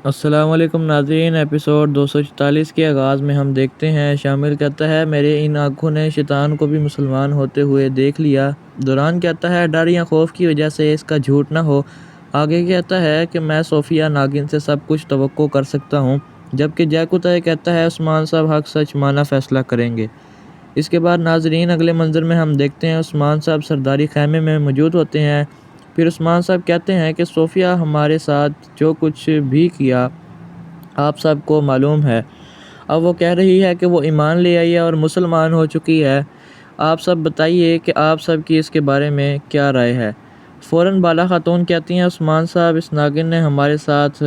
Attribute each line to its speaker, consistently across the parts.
Speaker 1: السلام علیکم ناظرین، ایپیسوڈ 244 کے آغاز میں ہم دیکھتے ہیں شامل کہتا ہے میرے ان آنکھوں نے شیطان کو بھی مسلمان ہوتے ہوئے دیکھ لیا۔ دوران کہتا ہے ڈر یا خوف کی وجہ سے اس کا جھوٹ نہ ہو۔ آگے کہتا ہے کہ میں صوفیہ ناگن سے سب کچھ توقع کر سکتا ہوں، جبکہ جیکوتائے کہتا ہے عثمان صاحب حق سچ مانا فیصلہ کریں گے۔ اس کے بعد ناظرین اگلے منظر میں ہم دیکھتے ہیں عثمان صاحب سرداری خیمے میں موجود ہوتے ہیں۔ پھر عثمان صاحب کہتے ہیں کہ صوفیہ ہمارے ساتھ جو کچھ بھی کیا آپ سب کو معلوم ہے۔ اب وہ کہہ رہی ہے کہ وہ ایمان لے آئی ہے اور مسلمان ہو چکی ہے۔ آپ سب بتائیے کہ آپ سب کی اس کے بارے میں کیا رائے ہے۔ فوراً بالا خاتون کہتی ہیں عثمان صاحب اس ناگن نے ہمارے ساتھ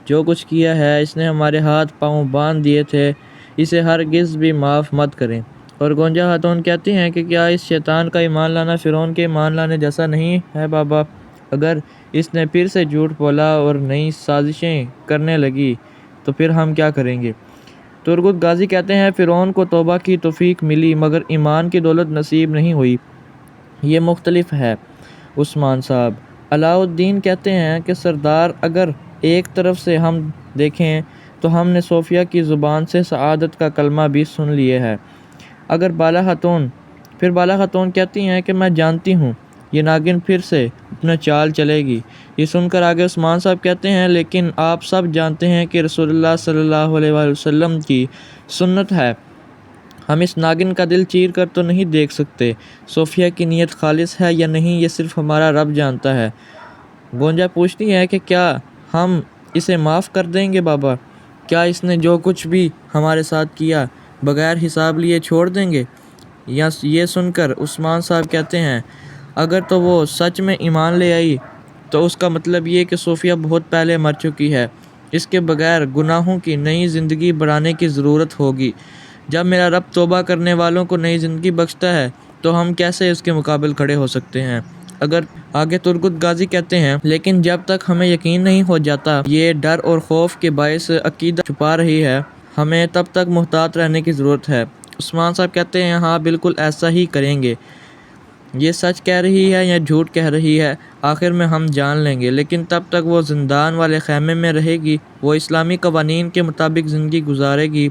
Speaker 1: جو کچھ کیا ہے، اس نے ہمارے ہاتھ پاؤں باندھ دیے تھے، اسے ہرگز بھی معاف مت کریں۔ اور گونجا خاتون کہتی ہیں کہ کیا اس شیطان کا ایمان لانا فرعون کے ایمان لانے جیسا نہیں ہے بابا؟ اگر اس نے پھر سے جھوٹ بولا اور نئی سازشیں کرنے لگی تو پھر ہم کیا کریں گے؟ ترگت غازی کہتے ہیں فرعون کو توبہ کی توفیق ملی مگر ایمان کی دولت نصیب نہیں ہوئی، یہ مختلف ہے عثمان صاحب۔ علاء الدین کہتے ہیں کہ سردار اگر ایک طرف سے ہم دیکھیں تو ہم نے صوفیہ کی زبان سے سعادت کا کلمہ بھی سن لیے ہے۔ پھر بالا خاتون کہتی ہیں کہ میں جانتی ہوں یہ ناگن پھر سے اپنا چال چلے گی۔ یہ سن کر آگے عثمان صاحب کہتے ہیں لیکن آپ سب جانتے ہیں کہ رسول اللہ صلی اللہ علیہ وآلہ وسلم کی سنت ہے، ہم اس ناگن کا دل چیر کر تو نہیں دیکھ سکتے، صوفیہ کی نیت خالص ہے یا نہیں یہ صرف ہمارا رب جانتا ہے۔ گونجا پوچھتی ہے کہ کیا ہم اسے معاف کر دیں گے بابا؟ کیا اس نے جو کچھ بھی ہمارے ساتھ کیا بغیر حساب لیے چھوڑ دیں گے؟ یہ سن کر عثمان صاحب کہتے ہیں اگر تو وہ سچ میں ایمان لے آئی تو اس کا مطلب یہ کہ صوفیہ بہت پہلے مر چکی ہے، اس کے بغیر گناہوں کی نئی زندگی بڑھانے کی ضرورت ہوگی۔ جب میرا رب توبہ کرنے والوں کو نئی زندگی بخشتا ہے تو ہم کیسے اس کے مقابل کھڑے ہو سکتے ہیں؟ آگے ترگت غازی کہتے ہیں لیکن جب تک ہمیں یقین نہیں ہو جاتا یہ ڈر اور خوف کے باعث عقیدہ چھپا رہی ہے، ہمیں تب تک محتاط رہنے کی ضرورت ہے۔ عثمان صاحب کہتے ہیں ہاں بالکل ایسا ہی کریں گے، یہ سچ کہہ رہی ہے یا جھوٹ کہہ رہی ہے آخر میں ہم جان لیں گے، لیکن تب تک وہ زندان والے خیمے میں رہے گی، وہ اسلامی قوانین کے مطابق زندگی گزارے گی۔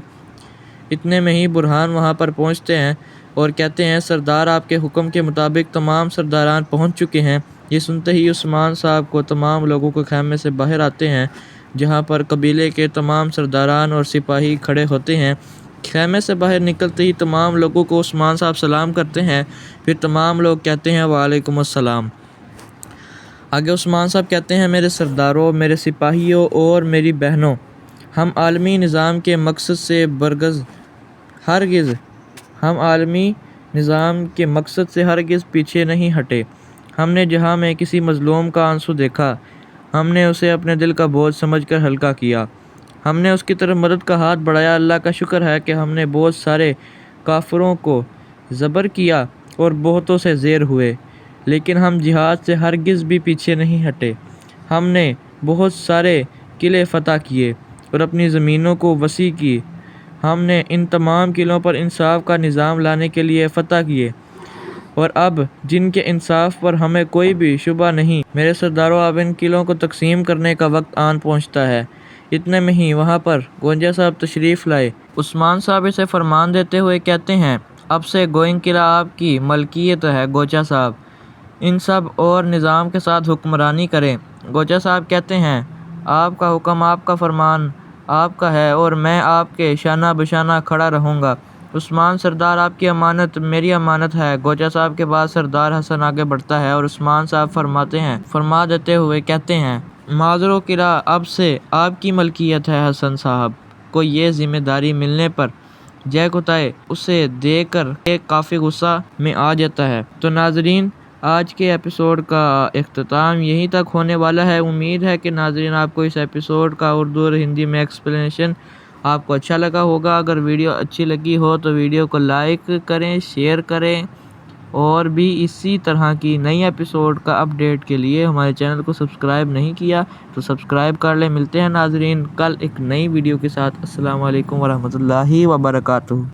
Speaker 1: اتنے میں ہی برہان وہاں پر پہنچتے ہیں اور کہتے ہیں سردار آپ کے حکم کے مطابق تمام سرداران پہنچ چکے ہیں۔ یہ سنتے ہی عثمان صاحب کو تمام لوگوں کو خیمے سے باہر آتے ہیں جہاں پر قبیلے کے تمام سرداران اور سپاہی کھڑے ہوتے ہیں۔ خیمے سے باہر نکلتے ہی تمام لوگوں کو عثمان صاحب سلام کرتے ہیں، پھر تمام لوگ کہتے ہیں وعلیکم السلام۔ آگے عثمان صاحب کہتے ہیں میرے سرداروں، میرے سپاہیوں اور میری بہنوں، ہم عالمی نظام کے مقصد سے ہرگز پیچھے نہیں ہٹے۔ ہم نے جہاں میں کسی مظلوم کا آنسو دیکھا ہم نے اسے اپنے دل کا بوجھ سمجھ کر ہلکا کیا، ہم نے اس کی طرف مدد کا ہاتھ بڑھایا۔ اللہ کا شکر ہے کہ ہم نے بہت سارے کافروں کو زبر کیا اور بہتوں سے زیر ہوئے، لیکن ہم جہاد سے ہرگز بھی پیچھے نہیں ہٹے۔ ہم نے بہت سارے قلعے فتح کیے اور اپنی زمینوں کو وسیع کی، ہم نے ان تمام قلعوں پر انصاف کا نظام لانے کے لیے فتح کیے اور اب جن کے انصاف پر ہمیں کوئی بھی شبہ نہیں، میرے سرداروں اب ان قلعوں کو تقسیم کرنے کا وقت آن پہنچتا ہے۔ اتنے میں ہی وہاں پر گونجا صاحب تشریف لائے۔ عثمان صاحب اسے فرمان دیتے ہوئے کہتے ہیں اب سے گوئنگ قلعہ آپ کی ملکیت ہے گوچا صاحب، ان سب اور نظام کے ساتھ حکمرانی کریں۔ گوچا صاحب کہتے ہیں آپ کا حکم، آپ کا فرمان آپ کا ہے اور میں آپ کے شانہ بشانہ کھڑا رہوں گا۔ عثمان سردار آپ کی امانت میری امانت ہے۔ گوچا صاحب کے بعد سردار حسن آگے بڑھتا ہے اور عثمان صاحب فرما دیتے ہوئے کہتے ہیں معذرو قلعہ اب سے آپ کی ملکیت ہے۔ حسن صاحب کو یہ ذمہ داری ملنے پر جیکوتائے اسے دیکھ کر کافی غصہ میں آ جاتا ہے۔ تو ناظرین آج کے ایپیسوڈ کا اختتام یہیں تک ہونے والا ہے۔ امید ہے کہ ناظرین آپ کو اس ایپیسوڈ کا اردو اور ہندی میں ایکسپلینیشن آپ کو اچھا لگا ہوگا۔ اگر ویڈیو اچھی لگی ہو تو ویڈیو کو لائک کریں، شیئر کریں اور بھی اسی طرح کی نئی ایپیسوڈ کا اپڈیٹ کے لیے ہمارے چینل کو سبسکرائب نہیں کیا تو سبسکرائب کر لیں۔ ملتے ہیں ناظرین کل ایک نئی ویڈیو کے ساتھ۔ السلام علیکم ورحمۃ اللہ وبرکاتہ۔